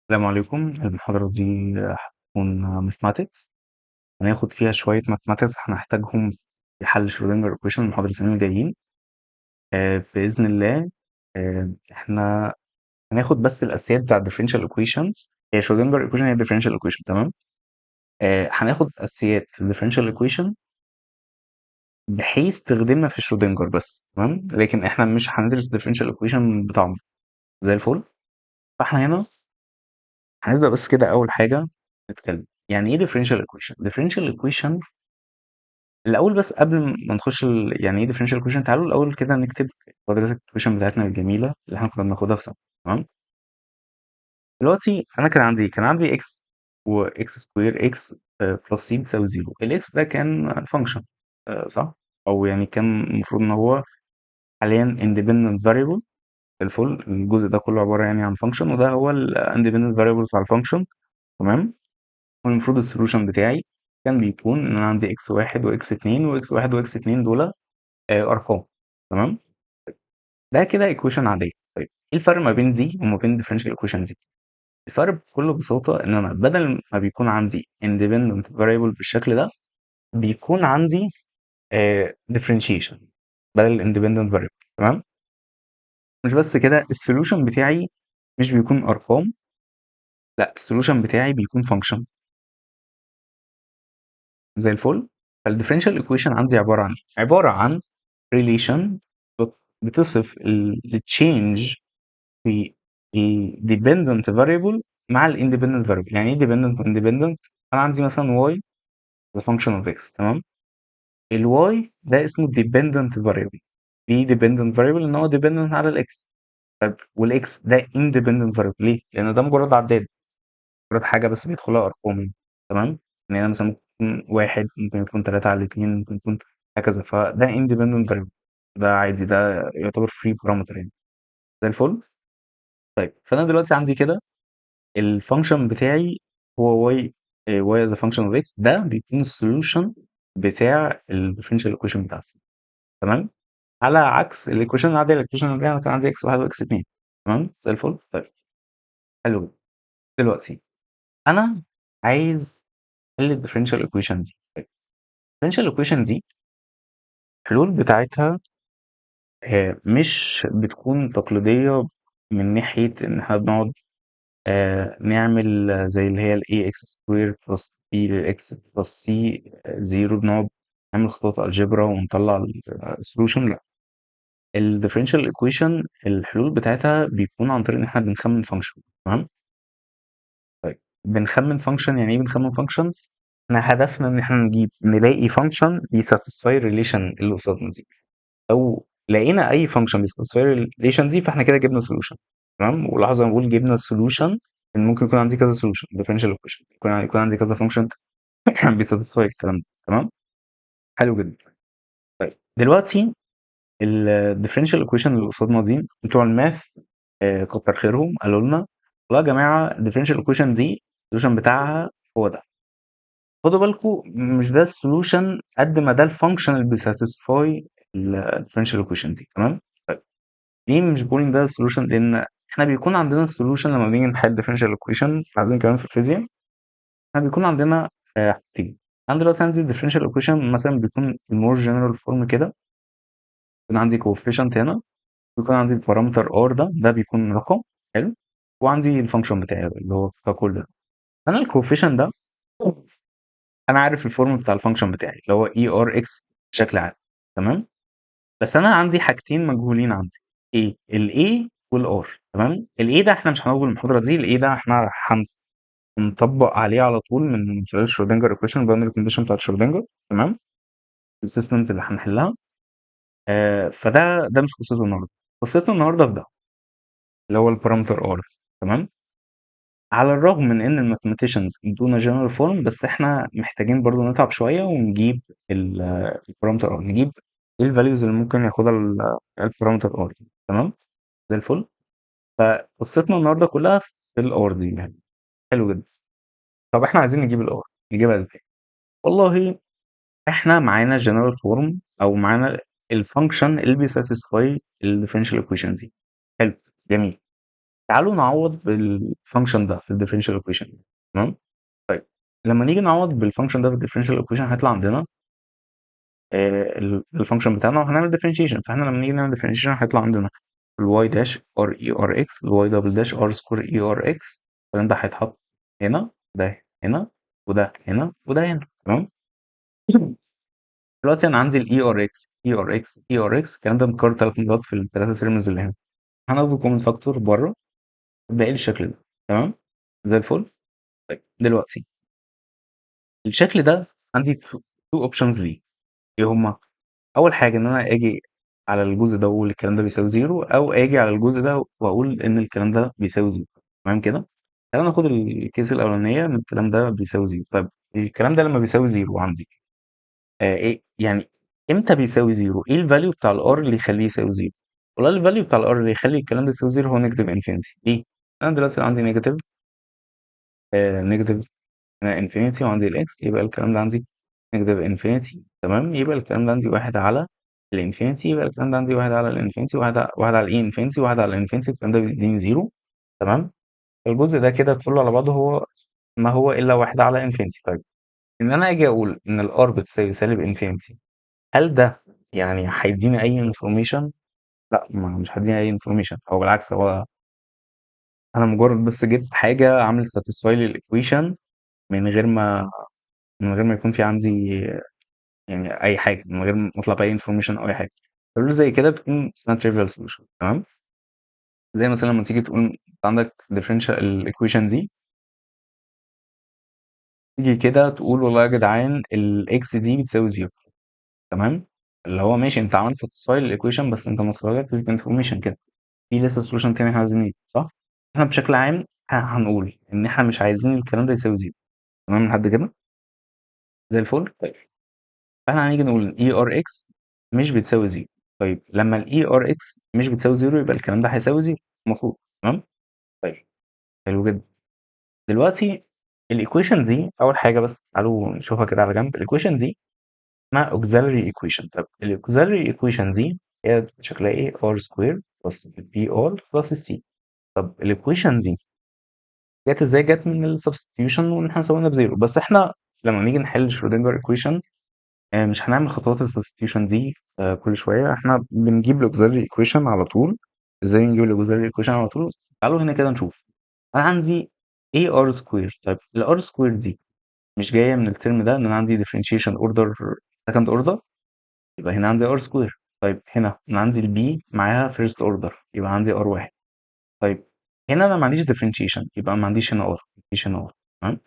السلام عليكم. المحاضرة دي هتكون mathematics. هناخد فيها شوية mathematics هنحتاجهم في حل شرودنجر equation المحاضرتين الجايين. بإذن الله. احنا هناخد بس الأساسيات بتاع differential equations. هي شرودنجر equation هي differential equation، تمام. هناخد أساسيات في differential equation بحيث تخدمنا في شرودنجر بس، تمام، لكن احنا مش هندرس differential equation بتاعهم زي الفل. فاحنا هنا هنبدأ بس كده. أول حاجة نتكلم يعني إيه differential equation. differential equation الأول، بس قبل ما نخش يعني إيه differential equation، تعالوا الأول كده نكتب quadratic equation بتاعتنا الجميلة اللي إحنا كنا بناخدها في سنة، تمام. دلوقتي أنا كان عندي x و x سكوير x بلس c بتساوي 0. ال x ده كان function، صح؟ أو يعني كان المفروض إن هو حاليا independent variable. الفل الجزء ده كله عبارة يعني عن function، وده هو ال independent variable بتاع الفانكشن، تمام. والمفروض السولوشن بتاعي كان بيكون إن أنا عندي x1 وx2 وx1 وx2 دول أرقام، تمام. ده كده equation عادية. طيب إيه الفرق ما بين دي وما بين differential equation دي؟ الفرق بكل بساطة إن أنا بدل ما بيكون عندي independent variable بالشكل ده، بيكون عندي differentiation بدل independent variable، تمام. مش بس كده، السولوشن بتاعي مش بيكون أرقام، لا، السولوشن بتاعي بيكون function زي الفل. فالديفرنشال equation عندي عبارة عن relation بتصف التشينج في الديبندنت فاريبل مع الاندبندنت فاريبل. يعني ايه ديبندنت واندبندنت؟ انا عندي مثلا y the function of x، تمام. الواي ده اسمه dependent variable. ليه dependent variable؟ ان هو dependent على الاكس. طب والاكس ده independent variable ليه؟ لان ده مجرد عداد، مجرد حاجه بس بيدخلها ارقام يعني، تمام. يعني انا مثلا ممكن يكون واحد، ممكن يكون 3 على 2، ممكن يكون هكذا، فده independent variable. ده عادي، ده يعتبر free parameter يعني، زي الفل. طيب فانا دلوقتي عندي كده الفانكشن بتاعي هو y as a function of x. ده بيكون السوليوشن بتاع الديفرنشال ايكويشن بتاعتي، تمام. على عكس الايكويشن العاديه، الايكويشن العاديه انا كان عندي x1 وx2، تمام زي الفل. طيب حلو جدا. دلوقتي انا عايز احل الديفرنشال ايكويشن دي. طيب الديفرنشال ايكويشن دي الحلول بتاعتها مش بتكون تقليديه من ناحيه ان احنا بنقعد نعمل زي اللي هي ال ax سكوير بلس b للx بلس c 0، بنقعد نعمل خطوات الجبرا ونطلع السولوشن. لا، الديفرنشال ايكويشن الحلول بتاعتها بيكون عن طريق ان احنا بنخمن فانكشن، تمام. طيب بنخمن فانكشن، يعني ايه بنخمن فانكشن؟ احنا هدفنا ان احنا نلاقي فانكشن بيساتسفاي الريليشن اللي قصادنا دي. لو لقينا اي فانكشن بيساتسفاي الريليشن دي فاحنا كده جبنا سولوشن، تمام. ولاحظ انا بقول جبنا السولوشن ان ممكن يكون عندي كذا سولوشن ديفرنشال ايكويشن، يكون عندي كذا فانكشن بيساتسفاي الكلام ده، تمام. حلو جدا. طيب دلوقتي الديفرنشال ايكويشن اللي قصادنا دي بتوع الماث كتر خيرهم قالوا لنا والله يا جماعه الديفرنشال ايكويشن دي السولوشن بتاعها هو ده. خدوا بالكم، مش ده السولوشن قد ما ده الفانكشن اللي بيساتسفاي الديفرنشال ايكويشن دي، تمام. طيب ليه مش بقول ان ده السولوشن؟ لان احنا بيكون عندنا السولوشن لما بنيجي نحل ديفرنشال ايكويشن بعدين كمان في الفيزياء. احنا بيكون عندنا حاجتين. عندي دلوقتي عندي الديفرنشال ايكويشن مثلا بيكون المور جنرال فورم كده، بيكون عندي كوفيشنت هنا، بيكون عندي البارامتر ار ده بيكون رقم، حلو. وعندي الفانكشن بتاعي اللي هو ككل ده. انا الكوفيشنت ده انا عارف الفورم بتاع الفانكشن بتاعي اللي هو اي ار اكس بشكل عام، تمام. بس انا عندي حاجتين مجهولين عندي، ايه الاي والار، تمام. الاي ده احنا مش هناخده المحاضره دي، الاي ده احنا هنطبق عليه على طول من خلال شرودنجر ايكويشن، الباوندري كونديشن بتاعت شرودنجر، تمام. السيستمز اللي هنحلها. فده مش قصته النهارده. قصتنا النهارده في ده اللي هو البارامتر ار، تمام. على الرغم من ان الماثيماتيشنز ادونا جنرال فورم، بس احنا محتاجين برضو نتعب شويه ونجيب البارامتر ار، نجيب ايه الفاليوز اللي ممكن ياخدها البارامتر ار، تمام زي الفل. فقصتنا النهارده كلها في الار دي يعني. حلو جدا. طب احنا عايزين نجيب الار، نجيبها ازاي؟ والله احنا معانا جنرال فورم او معانا الفانكشن اللي بيساتسفاي الديفرنشال ايكويشن دي. حلو، جميل. تعالوا نعوض بالفانكشن ده في الديفرنشال ايكويشن. تمام. طيب لما نيجي نعوض بالفانكشن ده في الديفرنشال ايكويشن هيطلع عندنا الفانكشن بتاعنا وهنعمل ديفرنشيشن. فاحنا لما نيجي نعمل ديفرنشيشن هيطلع عندنا الواي داش ار اي ار اكس، الواي دبل داش ار سكور اي ار اكس. الكلام ده هيتحط هنا، ده هنا، وده هنا، وده هنا. تمام. دلوقتي انا عندي الاي ار اكس، اي ار اكس، اي ار اكس، الكلام ده متكرر 3 مرات في الثلاثه تيرمز اللي هنا. هناخده كومن فاكتور بره، باقي الشكل ده. تمام زي الفل. طيب دلوقتي الشكل ده عندي تو اوبشنز ليه. ايه هما؟ اول حاجه ان انا اجي على الجزء ده واقول الكلام ده بيساوي زيرو، او اجي على الجزء ده واقول ان الكلام ده بيساوي زيرو. تمام كده. تعالى ناخد الكيس الاولانيه ان الكلام ده بيساوي زيرو. طيب الكلام ده لما بيساوي زيرو عندي ايه يعني؟ امتى بيساوي زيرو؟ ايه الفاليو بتاع الار اللي يخليه يساوي زيرو؟ والله الفاليو بتاع الار اللي يخلي الكلام ده يساوي زيرو هو نيجاتيف انفينيتي. ليه؟ انا دلوقتي عندي نيجاتيف نيجاتيف انفينيتي، وعندي الاكس، يبقى الكلام ده عندي نيجاتيف انفينيتي. تمام. يبقى الكلام ده عندي واحد على الانفينيتي، يبقى الكلام ده عندي واحد على الانفينيتي، واحد على الاي انفينيتي، واحد على الانفينيتي. الكلام ده بيديني زيرو. تمام. الجزء ده كده كله على بعضه هو ما هو الا واحد على انفينيتي. طيب ان انا اجي اقول ان الار بتساوي سالب انفينيتي، هل ده يعني هيديني اي انفورميشن؟ لا، مش هيديني اي انفورميشن. هو بالعكس، هو انا مجرد بس جبت حاجه عامل ساتيسفاي للايكويشن من غير ما يكون في عندي يعني اي حاجه، من غير ما اطلب اي انفورميشن او اي حاجه. حلول زي كده بتكون اسمها trivial solution. تمام. زي مثلا لما تيجي تقول انت عندك differential الايكويشن دي، تيجي كده تقول والله يا جدعان الاكس دي بتساوي زيرو. تمام. اللي هو ماشي، انت عملت ساتيسفاي للايكويشن بس انت ما طلعتش انفورميشن كده، في لسه سولوشن تاني احنا عايزين نجيبه، صح؟ احنا بشكل عام هنقول ان احنا مش عايزين الكلام ده يساوي زيرو. تمام لحد كده زي الفل. طيب فاحنا هنيجي نقول ان اي ار اكس مش بتساوي زيرو. طيب لما الاي ار اكس مش بتساوي زيرو يبقى الكلام ده هيساوي زيرو المفروض. تمام. طيب حلو جدا. دلوقتي الايكويشن دي اول حاجه بس تعالوا نشوفها كده على جنب. الايكويشن دي اسمها auxiliary equation. طب الاوكسيلري equation دي هي شكلها ايه؟ ار سكوير بلس بي ار بلس السي. طب الايكويشن دي جت ازاي؟ جت من السبستيوشن وان احنا سوينا بزيرو. بس احنا لما نيجي نحل شرودنجر ايكويشن مش هنعمل خطوات السبستيوشن دي كل شويه. احنا بنجيب الاوكسيلري ايكويشن على طول. ازاي نجيب الاوكسيلري ايكويشن على طول؟ تعالوا هنا كده نشوف. انا عندي ايه ار سكوير. طيب الار سكوير دي مش جايه من الترم ده ان انا عندي differentiation اوردر سكند اوردر، يبقى هنا عندي ار سكوير. طيب هنا انا عندي البي معاها فيرست اوردر، يبقى عندي ار واحد. طيب هنا انا ما عنديش differentiation، يبقى ما عنديش هنا ار، مفيش هنا ار. تمام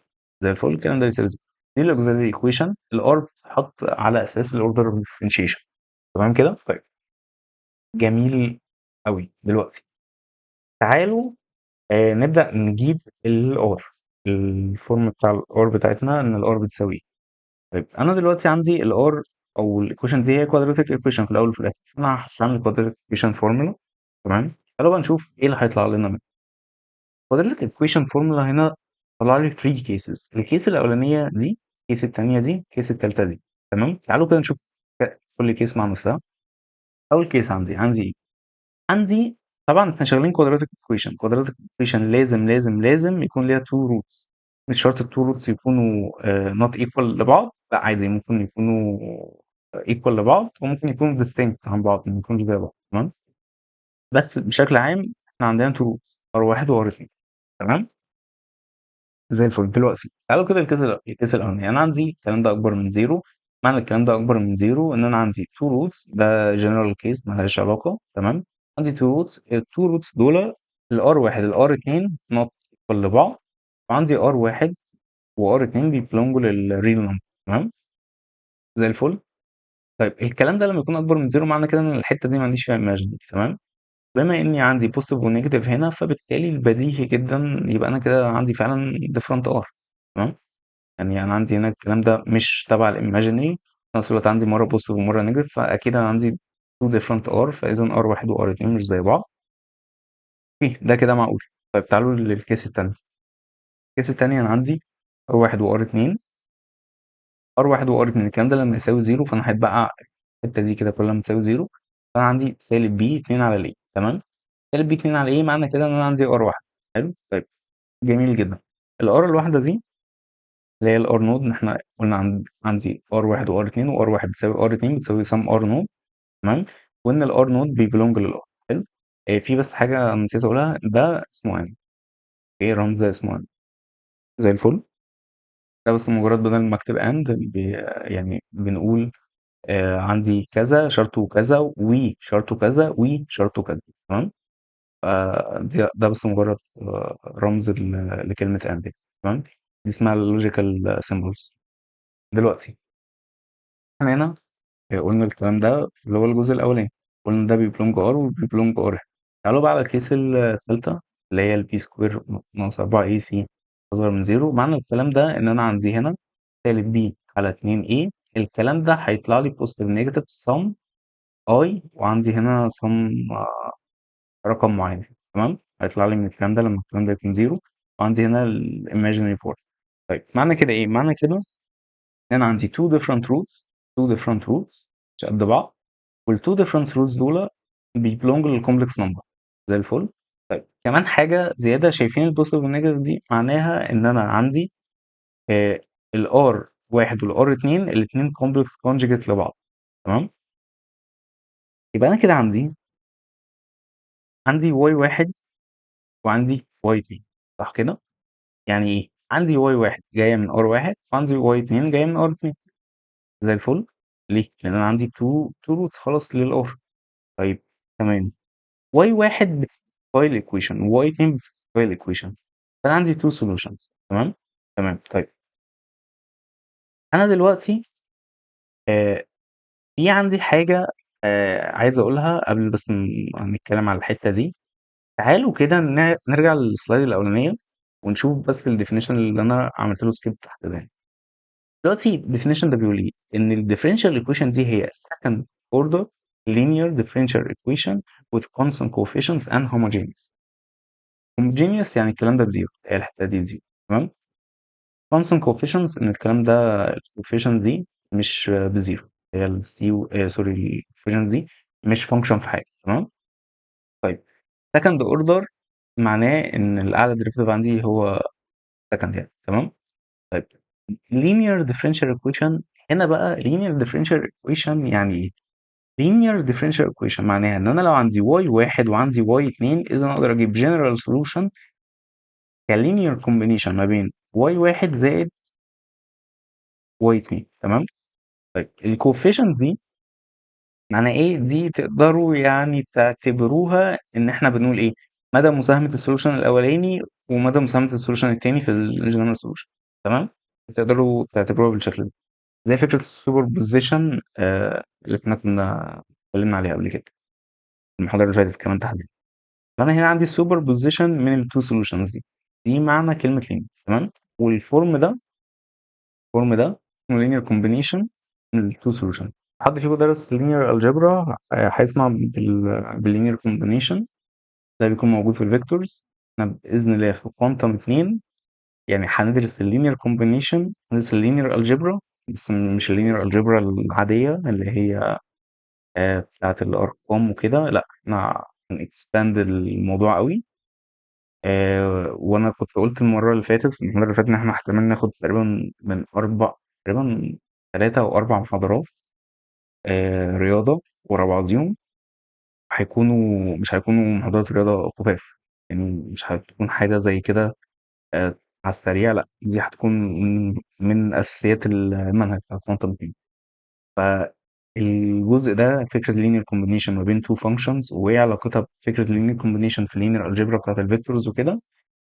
زي الفل. الكلام ده يساوي زيرو. دي الاوكسيلري ايكويشن. الار بتتحط على اساس الاوردر differentiation. تمام كده. طيب جميل قوي. دلوقتي تعالوا نبدأ نجيب الار. الفورم بتاع الار بتاعتنا ان الار بتساوي ايه. طيب انا دلوقتي عندي الار او الايكويشن دي هي كوادراتيك ايكويشن في الاول وفي الاخر. انا هستعمل كوادراتيك ايكويشن فورمولا. تمام. تعالوا بقى نشوف ايه اللي هيطلع لنا منه. كوادراتيك ايكويشن فورمولا هنا طلع لي 3 كيسز. الكيس الاولانيه دي، الكيس الثانيه دي، الكيس الثالثه دي. تمام. تعالوا كده نشوف كل كيس مع نفسها. اول كيس عندي ايه؟ عندي طبعا احنا شغالين كوادراتيك ايكويشن. كوادراتيك ايكويشن لازم يكون ليها تو روتس. مش شرط التو روتس يكونوا نوت ايكوال لبعض، لا عادي ممكن يكونوا ايكوال لبعض، وممكن يكونوا ديستنكت عن بعض، ممكن يكونوا زي بعض. تمام. بس بشكل عام احنا عندنا تو روتس، ار واحد وار اتنين. تمام زي الفل. دلوقتي تعالوا كده الكيس الاولاني. انا عندي الكلام ده اكبر من زيرو. معنى الكلام ده اكبر من زيرو ان انا عندي تو روتس. ده جنرال كيس مالهاش علاقه. تمام. عندي تو روتس. التو روتس دول الار واحد الار اتنين نوت ايكوال لبعض، وعندي ار واحد وار اتنين بيبلونجوا للريل نمبر. تمام زي الفل. طيب الكلام ده لما يكون اكبر من زيرو معنى كده ان الحته دي ما عنديش فيها ايماجن. تمام. بما اني عندي بوزيتيف ونيجاتيف هنا، فبالتالي البديهي جدا يبقى انا كده عندي فعلا ديفرنت ار. تمام. يعني انا عندي هنا الكلام ده مش تبع الايماجينري، في نفس الوقت عندي مره بوزيتيف ومره نيجاتيف، فاكيد انا عندي تو ديفرنت ار، فاذا ار واحد وار اتنين مش زي بعض. اوكي ده كده معقول. طيب تعالوا للكيس التاني. الكيس التاني انا عندي ار واحد وار اتنين. ار واحد وار اتنين الكلام ده لما يساوي زيرو، فانا هيتبقى الحته دي كده كلها لما تساوي زيرو. فانا عندي سالب بي اتنين على الاي. تمام. سالب بي 2 على ايه؟ معنى كده ان انا عندي ار واحده. حلو. طيب جميل جدا. الار الواحده دي اللي هي الار نود، ان احنا قلنا عندي ار واحد وار اتنين، وار واحد بتساوي ار اتنين بتساوي سم ار نود. تمام. وان الار نود بيبلونج للار. حلو. في بس حاجه نسيت اقولها، ده اسمه ان. ايه الرمز ده؟ اسمه ان. زي الفل. ده بس مجرد بدل ما اكتب اند يعني بنقول عندي كذا شرطه كذا وشرطه كذا وشرطه كذا. تمام. ده بس مجرد رمز لكلمة and. تمام. دي اسمها logical symbols. دلوقتي احنا هنا قلنا الكلام ده اللي هو الجزء الأولاني، قلنا ده بيبلونج ار وبيبلونج ار. تعالوا بقى على الكيس التالتة اللي هي البي سكوير ناقص 4 اي سي أصغر من زيرو. معنى الكلام ده إن أنا عندي هنا سالب بي على 2 اي. الكلام ده هيطلع لي بوزيتيف نيجاتيف سم اي، وعندي هنا سم رقم معين. تمام. هيطلع لي من الكلام ده لما الكلام ده يكون زيرو، وعندي هنا الايماجينري بورت. طيب معنى كده ايه؟ معنى كده ان انا عندي two different roots. two different roots مش قد بعض، وال two different roots دول بيبلونج للكومبلكس نمبر. زي الفل. طيب كمان حاجة زيادة، شايفين البوزيتيف والنيجاتيف دي؟ معناها ان انا عندي آه الار واحد والار اتنين الاتنين كومبلكس كونجيجيت لبعض. تمام. يبقى انا كده عندي واي واحد وعندي واي اتنين. صح كده؟ يعني ايه؟ عندي واي واحد جايه من ار واحد، وعندي واي اتنين جايه من ار اتنين. زي الفل. ليه؟ لان انا عندي تو روتس خلاص للار. طيب تمام. واي واحد بتساوي الايكويشن، وواي اتنين بتساوي الايكويشن، فانا عندي تو سولوشنز. تمام. تمام. طيب انا دلوقتي آه في عندي حاجه عايز اقولها قبل بس نتكلم على الحته دي. تعالوا كده نرجع للسلايد الاولانيه ونشوف بس الديفينيشن اللي انا عملت له سكيب تحت ده. دلوقتي الديفينيشن ده بيقول ايه؟ ان الديفرنشال ايكويشن دي هي second order linear differential equation with constant coefficients and homogeneous. homogeneous يعني الكلام ده بزيرو، هي الحته دي بزيرو. تمام. constant coefficients ان الكلام ده الكوفيشنت دي مش بزيرو، هي السي سوري الكوفيشنت دي مش فانكشن في حاجه. تمام. طيب second order معناه ان الاعلى ديريفيتيف عندي هو second يعني. تمام. طيب linear differential equation، هنا بقى linear differential equation يعني ايه؟ linear differential equation معناها ان انا لو عندي y واحد وعندي y اتنين، اذا اقدر اجيب general solution كlinear combination ما بين y واحد زائد y اتنين. تمام. طيب الكوفيشنت دي معنى ايه؟ دي تقدروا يعني تعتبروها ان احنا بنقول ايه؟ مدى مساهمة السولوشن الاولاني ومدى مساهمة السولوشن التاني في الجنرال سولوشن. تمام. تقدروا تعتبروها بالشكل ده، زي فكرة السوبر بوزيشن اللي احنا كنا اتكلمنا عليها قبل كده المحاضرة اللي فاتت كمان تحديدا. فأنا هنا عندي السوبر بوزيشن من التو سولوشنز دي معنى كلمة لينير. تمام. والفورم ده اسمه لينير كومبينيشن من التو سولوشن. حد فيكم درس لينير الجبرا هيسمع باللينير كومبينيشن. ده بيكون موجود في الفيكتورز. احنا بإذن الله في كوانتم 2 يعني هندرس اللينير كومبينيشن، هندرس اللينير الجبرا، بس مش اللينير الجبرا العادية اللي هي بتاعة الأرقام وكده. لأ احنا هنكسباند الموضوع قوي. وأنا كنت قلت المرة اللي فاتت في المحاضرة اللي فاتت إن احنا احتمال ناخد تقريبا من تقريبا 3 أو 4 محاضرات رياضة ورا بعضيهم. مش هيكونوا محاضرات رياضة خفاف، يعني مش هتكون حاجة زي كده على السريع. لأ دي هتكون من أساسيات المنهج بتاع كوانتم. فالجزء ده فكرة linear combination ما بين two functions وإيه علاقتها بفكرة linear combination في linear algebra بتاعة الفيكتورز وكده.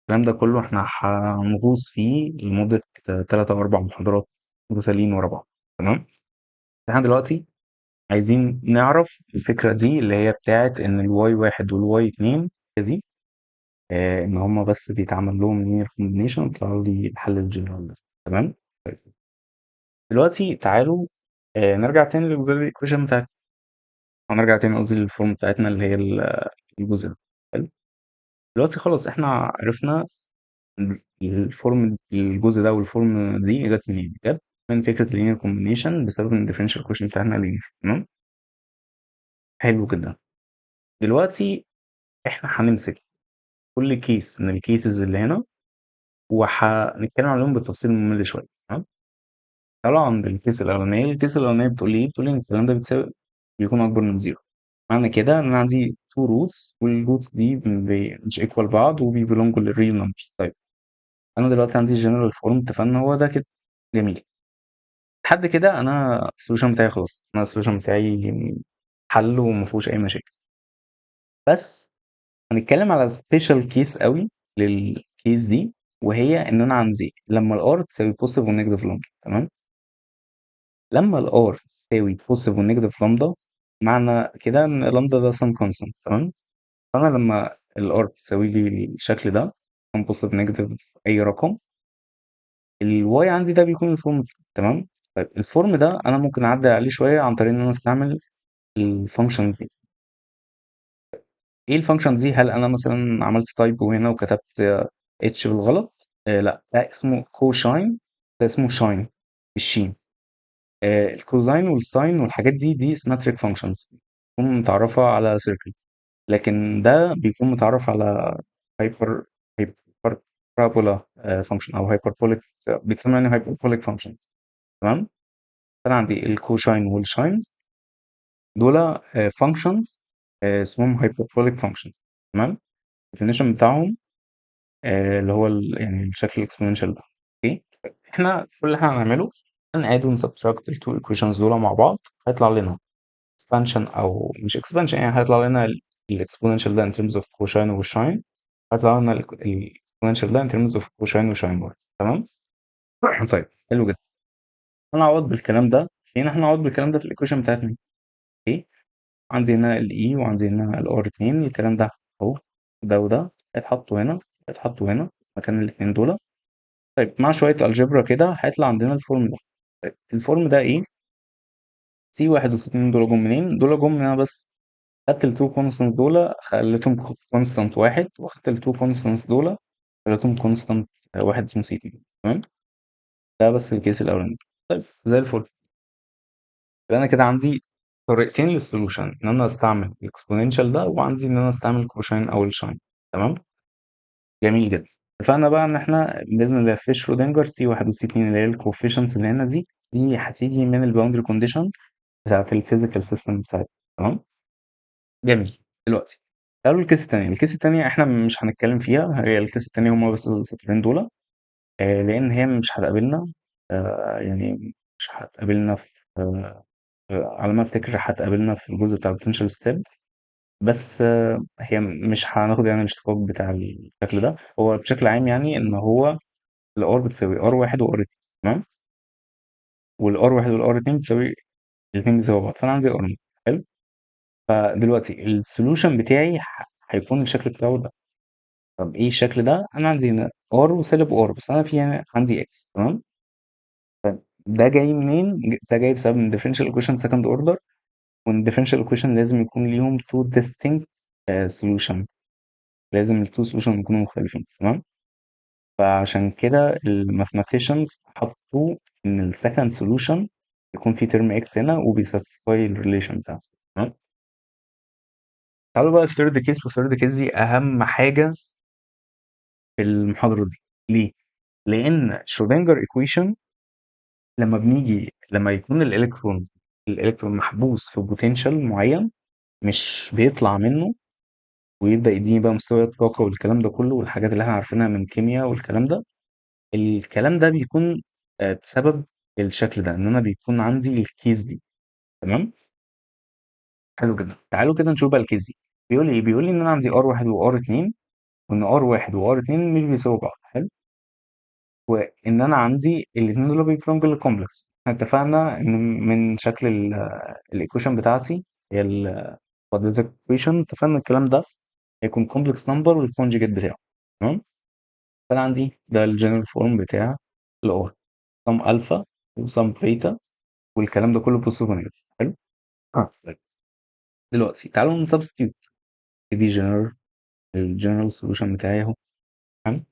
الكلام ده كله احنا هنغوص فيه لمدة 3 أو 4 محاضرات مسلسلين ورا بعض. تمام. احنا دلوقتي عايزين نعرف الفكرة دي اللي هي بتاعت إن الواي واحد والواي اتنين دي إن هما بس بيتعمل لهم linear combination ويطلعوا لي الحل الجنرال ده. تمام. طيب. دلوقتي تعالوا نرجع تاني للauxiliary equation بتاعتنا، هنرجع تاني قصدي للفورم بتاعتنا اللي هي الجزء ده. حلو. دلوقتي خلاص احنا عرفنا الفورم الجزء ده والفورم دي جت منين؟ جت من فكرة اللينير كومبينيشن بسبب ان الديفرنشال كويشن بتاعنا لينير. تمام. حلو جدا. دلوقتي احنا هنمسك كل كيس من الكيسز اللي هنا وهنتكلم عليهم بالتفصيل ممل شويه. تمام. تعالوا عند الكيس الاولانيه. الكيس الاولانيه بتقول ايه؟ بتقول لي ان الكلام ده بتساوي بيكون اكبر من زيرو. معنى كده ان انا عندي تو روتس والروتس دي مش ايكوال بعض وبيبلونجوا للريل نمبرز. طيب انا دلوقتي عندي الجنرال فورم، اتفقنا هو ده كده. جميل. لحد كده انا السوليوشن بتاعي خلاص، انا السوليوشن بتاعي حل وما فيهوش اي مشاكل. بس هنتكلم على سبيشال كيس قوي للكيس دي، وهي ان انا عندي لما الار تساوي بوزيتيف ونيجاتيف لامدا. تمام. لما الار تساوي بوزيتيف ونيجاتيف لامدا معنى كده ان لامدا ده سم كونستانت. تمام. فانا لما الار تساوي لي الشكل ده سم بوزيتيف نيجاتيف اي رقم، الواي عندي ده بيكون الفورم. تمام. طيب الفورم ده انا ممكن اعدل عليه شويه عن طريق ان انا استعمل الفانكشن دي. ايه الفانكشن دي؟ هل انا مثلا عملت تايبو هنا وكتبت اتش بالغلط؟ لا، ده اسمه كوشاين. ده اسمه شاين بالشين. الكوزاين والساين والحاجات دي سيمتريك فانكشنز بتكون متعرفه على سيركل، لكن ده بيكون متعرف على هايبر هايبر بارابولا فانكشن او هايبربوليك، بيتسمى يعني هايبربوليك فانكشن. تمام. فانا عندي الكوشاين والشاين دول فانكشنز اسمهم هايبربوليك فانكشنز. تمام. الديفينيشن بتاعهم اللي هو يعني الشكل الاكسبوننشال ده. اوكي. احنا كل اللي احنا هنعمله هنقعد ونسبتراكت التو ايكويشنز دول مع بعض، هيطلع لنا اكسبانشن او مش اكسبانشن، يعني هيطلع لنا الاكسبوننشال ده in terms of cosine وشاين، هيطلع لنا الاكسبوننشال ده in terms of cosine وشاين برضه. تمام. طيب حلو جدا. هنعوض بالكلام ده فين؟ هنعوض بالكلام ده في الايكويشن بتاعتنا. اوكي. عندي هنا الاي وعندي هنا الار 2، الكلام ده اهو، ده وده هيتحطوا هنا، هيتحطوا هنا مكان الاثنين دول. طيب مع شوية الجبرا كده هيطلع عندنا الفورم ده. طيب الفورم ده ايه؟ سي واحد وسي اتنين دول جم منين؟ دول جم من هنا بس. خدت التو كونستانت دول خليتهم كونستانت واحد، واخدت التو كونستانتس دول خليتهم كونستانت واحد اسمه سي 2. تمام. ده بس الكيس الاولاني. طيب زي الفل. يبقى انا كده عندي طريقتين للسولوشن، ان انا استعمل الاكسبوننشال ده وعندي ان انا استعمل كوشاين او الشاين. تمام. جميل جدا. اتفقنا بقى ان احنا باذن الله في شرودنجر سي واحد وسي اتنين اللي هي الكوفيشنتس اللي هنا دي هتيجي من الباوندري كونديشن بتاعت الفيزيكال سيستم بتاعتنا. تمام. جميل. دلوقتي تعالوا الكيس التانية. الكيس التانية احنا مش هنتكلم فيها، هي الكيس التانية هما بس السطرين دول. لان هي مش هتقابلنا. يعني مش هتقابلنا في على ما افتكر هتقابلنا في الجزء بتاع البوتنشال ستيب. بس هي مش هناخد يعني الاشتقاق بتاع الشكل ده. هو بشكل عام يعني ان هو الار بتساوي ار واحد وار اتنين. تمام. والار واحد والار اتنين بتساوي الاتنين بيساوي بعض، فانا عندي ار. حلو. فدلوقتي السولوشن بتاعي هيكون الشكل بتاعه ده. طب ايه الشكل ده؟ انا عندي هنا ار وسالب ار، بس انا في هنا عندي اكس. تمام. ده جاي منين؟ ده جاي بسبب ان differential equation second order، وان differential equation لازم يكون ليهم two distinct solution. لازم التو solution يكونوا مختلفين. تمام. فعشان كده الماثيماتيشنز حطوا ان السكند solution يكون في ترم اكس هنا وبيساتسفاي الريليشن بتاعته. تمام. تعالوا بقى الثيرد كيس. والثيرد كيس دي اهم حاجه في المحاضره دي. ليه؟ لان شرودنجر ايكويشن لما يكون الالكترون محبوس في بوتنشال معين مش بيطلع منه ويبدا يديني بقى مستوى الطاقه والكلام ده كله والحاجات اللي احنا عارفينها من الكيمياء والكلام ده. الكلام ده بيكون بسبب الشكل ده، ان انا بيكون عندي الكيس دي. تمام. حلو جدا. تعالوا كده نشوف بقى الكيس دي. بيقول لي ايه؟ بيقول لي ان انا عندي ار واحد وار اتنين، وان ار واحد وار اتنين مش بيساووا بعض. حلو. وان انا عندي الاثنين دول بيكونوا كومبلكس. احنا اتفقنا ان من شكل الايكويشن بتاعتي هي الكوادراتيك ايكويشن، اتفقنا الكلام ده هيكون كومبلكس نمبر والكونجيجيت بتاعه. تمام. فانا عندي ده الجنرال فورم بتاع الار، سم الفا وسم بيتا والكلام ده كله بوزيتيف ونيجاتيف. حلو. طيب دلوقتي تعالوا نسبستيوت. دي الجنرال سوليوشن بتاعي اهو. تمام.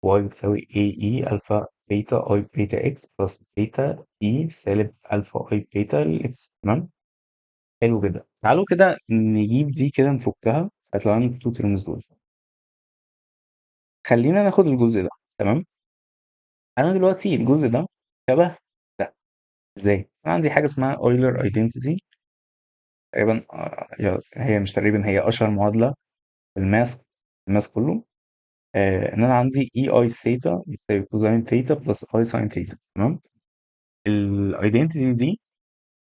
واي بتساوي اي اي الفا بيتا اي بيتا اكس بلس بيتا اي سالب الفا اي بيتا الاكس. تمام. حلو جدا. تعالوا كده نجيب دي كده نفكها. هيطلع لنا التو تيرمز دول. خلينا ناخد الجزء ده. تمام. انا دلوقتي الجزء ده شبه ده. ازاي؟ انا عندي حاجه اسمها اويلر ايدنتيتي. تقريبا هي مش تقريبا، هي اشهر معادله في الماس كله. ان انا عندي اي اي ثيتا بتساوي كوزين ثيتا بلس اي ساين ثيتا. تمام. الايدنتيتي دي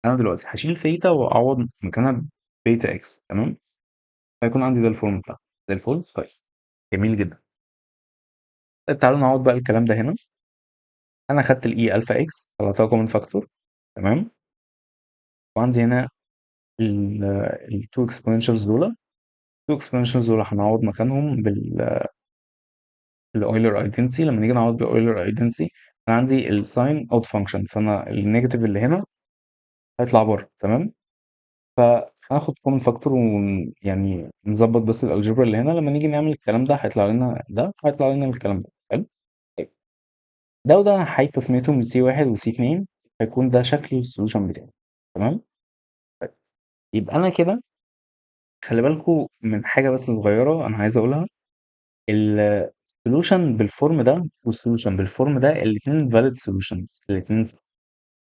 انا دلوقتي هشيل ثيتا واعوض مكانها بيتا اكس. تمام. هيكون عندي ده الفورم بتاعها زي الفل. طيب، جميل جدا. طيب تعالوا نعوض بقى الكلام ده هنا. انا خدت الاي الفا اكس طلعتها كومن فاكتور. تمام. وعندي هنا التو اكسبوننشالز دول. التو اكسبوننشالز دول هنعوض مكانهم بالاويلر ايدنسي. لما نيجي نعوض بالاويلر ايدنسي انا عندي الساين اوت فانكشن، فانا النيجاتيف اللي هنا هيطلع بره. تمام. فهناخد كومن فاكتور ويعني نظبط بس الالجبرا اللي هنا. لما نيجي نعمل الكلام ده هيطلع لنا ده، هيطلع لنا الكلام ده. حلو. طيب، ده وده هحيد تسميتهم لسي واحد وسي اتنين. هيكون ده شكل السوليوشن بتاعي. تمام. طيب، يبقى انا كده خلي بالكوا من حاجه بس صغيره انا عايز اقولها. السوليوشن بالفورم ده والسوليوشن بالفورم ده الاثنين valid solutions. الاثنين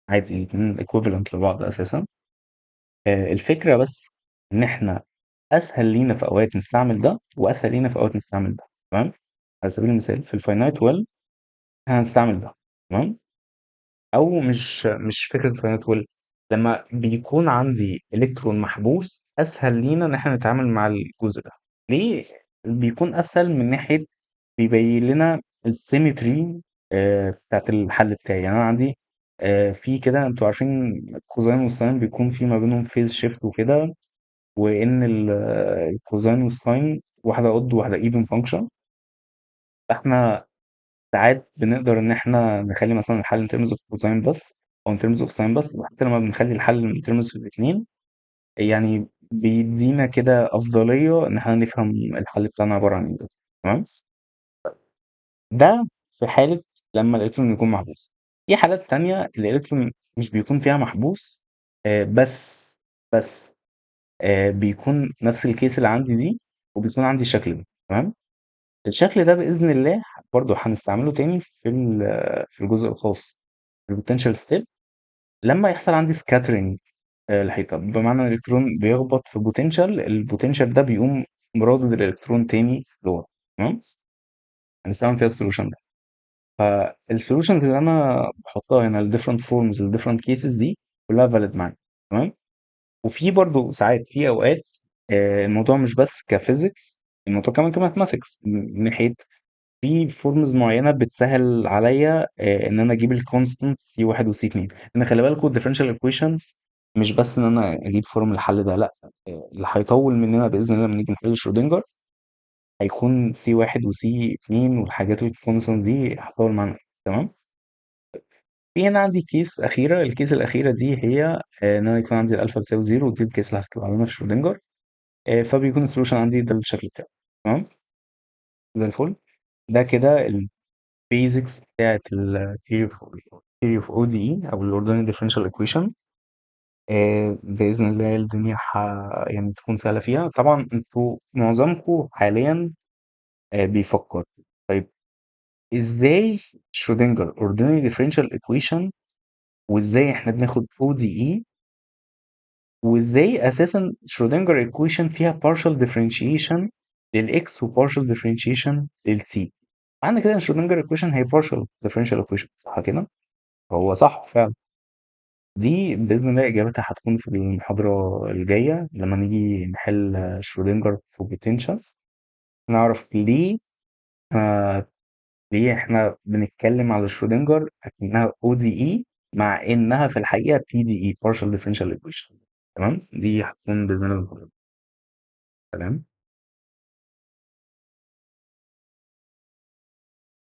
عادي، الاثنين equivalent لبعض اساسا. الفكره بس ان احنا اسهل لينا في اوقات نستعمل ده واسهل لينا في اوقات نستعمل ده. تمام. على سبيل المثال في الفاينايت ويل هنستعمل ده. تمام. او مش فكره فاينايت ويل. لما بيكون عندي الكترون محبوس اسهل لينا ان احنا نتعامل مع الجزء ده. ليه؟ بيكون اسهل من ناحيه بيبين لنا السيمتري بتاعت الحل بتاعي. يعني انا عندي في كده انتوا عارفين الكوزين والساين بيكون في ما بينهم فيز شيفت وكده، وان الكوزين والساين واحده اود وواحده ايفن فانكشن. فاحنا ساعات بنقدر ان احنا نخلي مثلا الحل ان ترمز اوف كوزين بس او ان ترمز اوف ساين بس. وحتى لما بنخلي الحل ان ترمز في الاثنين يعني بيدينا كده افضليه ان احنا نفهم الحل بتاعنا عباره عن ايه. تمام. ده في حالة لما الإلكترون يكون محبوس. في حالات تانية الإلكترون مش بيكون فيها محبوس. بس بيكون نفس الكيس اللي عندي دي، وبيكون عندي الشكل ده. تمام. الشكل ده بإذن الله برضو هنستعمله تاني في الجزء الخاص بالبوتنشال ستيب لما يحصل عندي سكاترينج الحيطة. بمعنى الإلكترون بيخبط في بوتنشال، البوتنشال ده بيقوم مرادد الإلكترون تاني لورا. تمام. هنستعمل فيها السولوشن ده. فالسولوشنز اللي انا بحطها هنا الديفرنت فورمز الديفرنت كيسز دي كلها فاليد معايا. تمام. وفي برضو ساعات في اوقات الموضوع مش بس كفيزيكس، الموضوع كمان كماثماتكس من ناحيه في فورمز معينه بتسهل عليا ان انا اجيب الكونستنت سي واحد وسي اتنين. لان خلي بالكوا الديفرنشال ايكويشنز مش بس ان انا اجيب فورم الحل ده، لا. اللي هيطول مننا باذن الله لما نيجي نحل شرودنجر هيكون سي واحد وسي اتنين والحاجات الكونستنت دي هتطول معانا. تمام. في هنا عندي كيس أخيرة. الكيس الأخيرة دي هي إن أنا يكون عندي الألفا بتساوي زيرو، ودي الكيس اللي هتبقى علينا في شرودنجر. فبيكون السولوشن عندي ده الشكل بتاعه. تمام. زي الفل. ده كده البيزكس بتاعت الثيوري اوف او دي اي او الاوردينري ديفرنشال ايكويشن. بإذن الله الدنيا يعني تكون سهلة فيها. طبعا انتوا معظمكم حاليا بيفكر طيب ازاي شرودنجر اوردينري ديفرنشال ايكويشن، وازاي احنا بناخد او دي اي، وازاي اساسا شرودنجر ايكويشن فيها partial differentiation للاكس و partial differentiation للتي. معنى كده ان شرودنجر ايكويشن هي partial differential equation، صح كده؟ هو صح فعلا. دي باذن الله اجابتها هتكون في المحاضره الجايه لما نيجي نحل شرودنجر في بوتنشال. نعرف آه ليه احنا بنتكلم على شرودنجر اكنها او دي اي مع انها في الحقيقه بي دي اي partial differential equation. تمام. دي هتكون باذن الله المحاضرة. تمام.